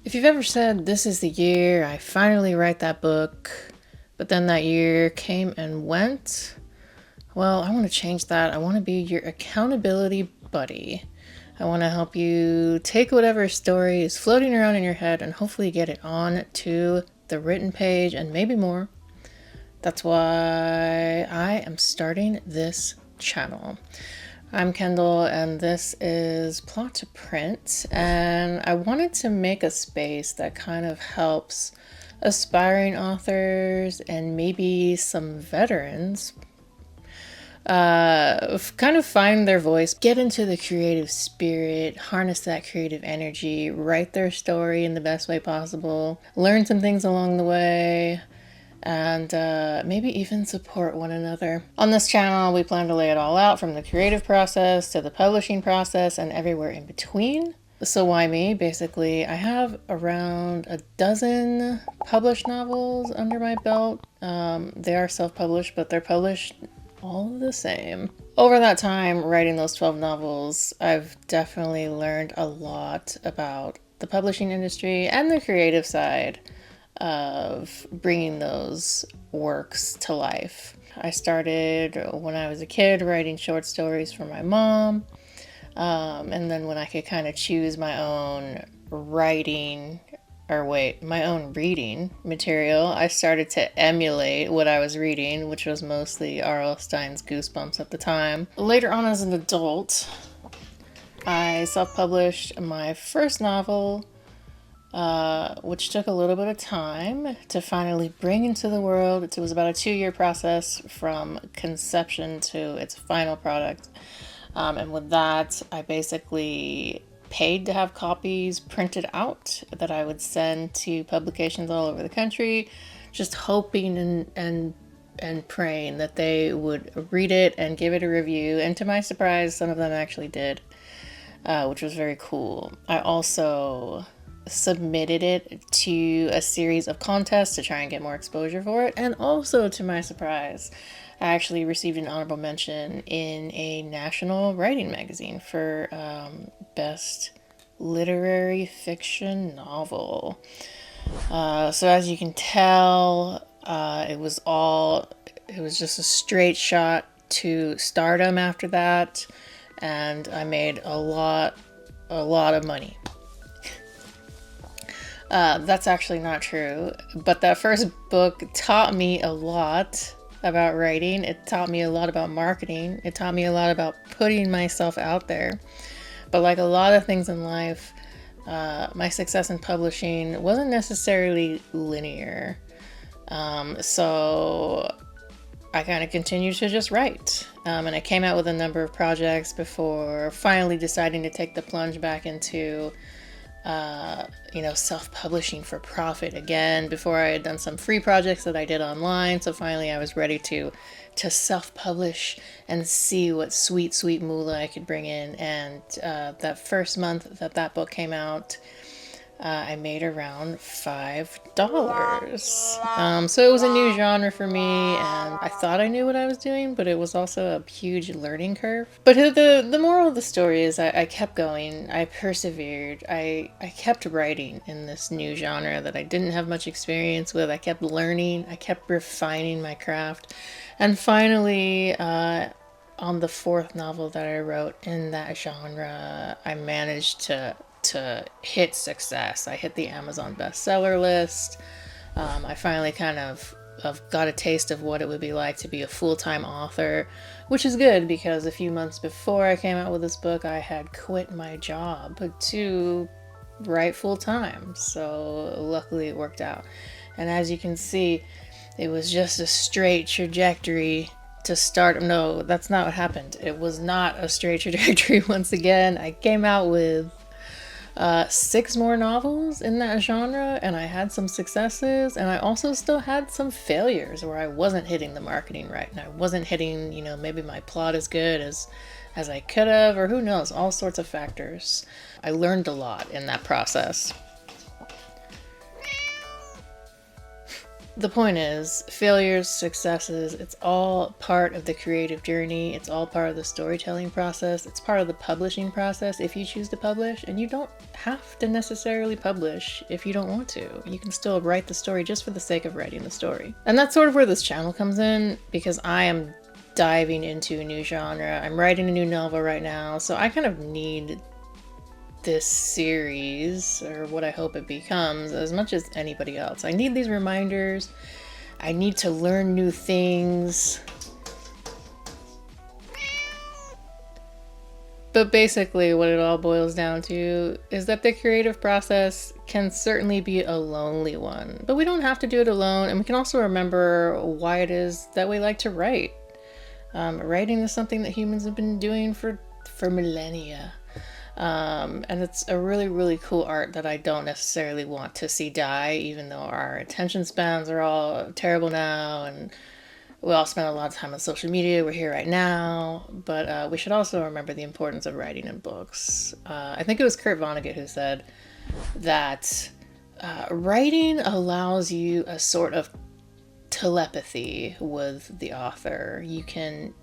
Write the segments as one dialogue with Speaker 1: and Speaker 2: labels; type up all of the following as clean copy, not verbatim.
Speaker 1: If you've ever said, this is the year I finally write that book, but then that year came and went, well, I want to change that. I want to be your accountability buddy. I want to help you take whatever story is floating around in your head and hopefully get it on to the written page and maybe more. That's why I am starting this channel. I'm Kendall, and this is Plot to Print, and I wanted to make a space that kind of helps aspiring authors and maybe some veterans kind of find their voice, get into the creative spirit, harness that creative energy, write their story in the best way possible, learn some things along the way, and maybe even support one another. On this channel, we plan to lay it all out, from the creative process to the publishing process and everywhere in between. So why me? Basically, I have around a dozen published novels under my belt. They are self-published, but they're published all the same. Over that time, writing those 12 novels, I've definitely learned a lot about the publishing industry and the creative side of bringing those works to life. I started when I was a kid writing short stories for my mom, and then when I could kind of choose my own my own reading material, I started to emulate what I was reading, which was mostly R.L. Stine's Goosebumps at the time. Later on as an adult, I self-published my first novel, which took a little bit of time to finally bring into the world. It was about a 2-year process from conception to its final product. And with that, I basically paid to have copies printed out that I would send to publications all over the country, just hoping and praying that they would read it and give it a review. And to my surprise, some of them actually did, which was very cool. I also submitted it to a series of contests to try and get more exposure for it, and also, to my surprise, I actually received an honorable mention in a national writing magazine for best literary fiction novel. So as you can tell, it was just a straight shot to stardom after that, and I made a lot of money. That's actually not true, but that first book taught me a lot about writing. It taught me a lot about marketing. It taught me a lot about putting myself out there. But like a lot of things in life, my success in publishing wasn't necessarily linear. So I kind of continued to just write. And I came out with a number of projects before finally deciding to take the plunge back into self-publishing for profit again. Before, I had done some free projects that I did online, so finally I was ready to self-publish and see what sweet moolah I could bring in. And that first month that book came out, I made around $5. So it was a new genre for me, and I thought I knew what I was doing, but it was also a huge learning curve. But the moral of the story is I kept going, I persevered, I kept writing in this new genre that I didn't have much experience with. I kept learning, I kept refining my craft, and finally, on the 4th novel that I wrote in that genre, I managed to hit success. I hit the Amazon bestseller list. I finally kind of got a taste of what it would be like to be a full-time author, which is good because a few months before I came out with this book, I had quit my job to write full-time. So luckily it worked out. And as you can see, it was just a straight trajectory to start. No, that's not what happened. It was not a straight trajectory. Once again, I came out with 6 more novels in that genre, and I had some successes, and I also still had some failures where I wasn't hitting the marketing right, and I wasn't hitting, maybe my plot as good as I could have, or who knows, all sorts of factors. I learned a lot in that process. The point is, failures, successes, it's all part of the creative journey. It's all part of the storytelling process. It's part of the publishing process if you choose to publish. And you don't have to necessarily publish if you don't want to. You can still write the story just for the sake of writing the story. And that's sort of where this channel comes in, because I am diving into a new genre. I'm writing a new novel right now, so I kind of need this series, or what I hope it becomes, as much as anybody else. I need these reminders. I need to learn new things. But basically, what it all boils down to is that the creative process can certainly be a lonely one. But we don't have to do it alone, and we can also remember why it is that we like to write. Writing is something that humans have been doing for millennia. And it's a really, really cool art that I don't necessarily want to see die, even though our attention spans are all terrible now, and we all spend a lot of time on social media. We're here right now, but we should also remember the importance of writing in books. I think it was Kurt Vonnegut who said that writing allows you a sort of telepathy with the author. You can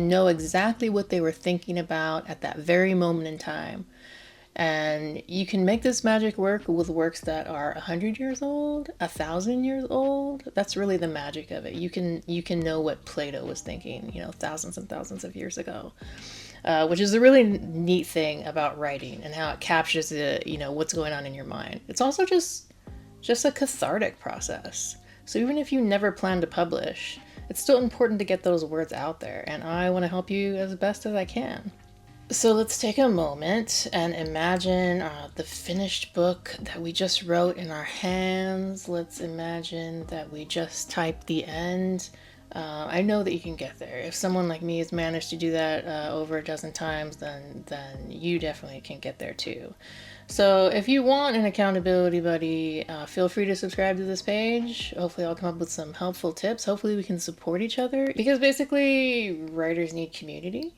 Speaker 1: know exactly what they were thinking about at that very moment in time. And you can make this magic work with works that are 100 years old, 1,000 years old. That's really the magic of it. You can know what Plato was thinking, thousands and thousands of years ago, which is a really neat thing about writing and how it captures what's going on in your mind. It's also just a cathartic process. So even if you never plan to publish, it's still important to get those words out there, and I want to help you as best as I can. So let's take a moment and imagine the finished book that we just wrote in our hands. Let's imagine that we just typed the end. I know that you can get there. If someone like me has managed to do that over a dozen times, then you definitely can get there too. So if you want an accountability buddy, feel free to subscribe to this page. Hopefully I'll come up with some helpful tips. Hopefully we can support each other, because basically writers need community.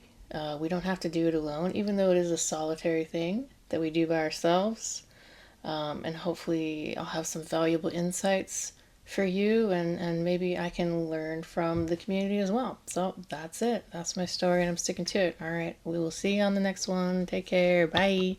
Speaker 1: We don't have to do it alone, even though it is a solitary thing that we do by ourselves. And hopefully I'll have some valuable insights for you, and maybe I can learn from the community as well. So that's it. That's my story, and I'm sticking to it. All right, we will see you on the next one. Take care. Bye.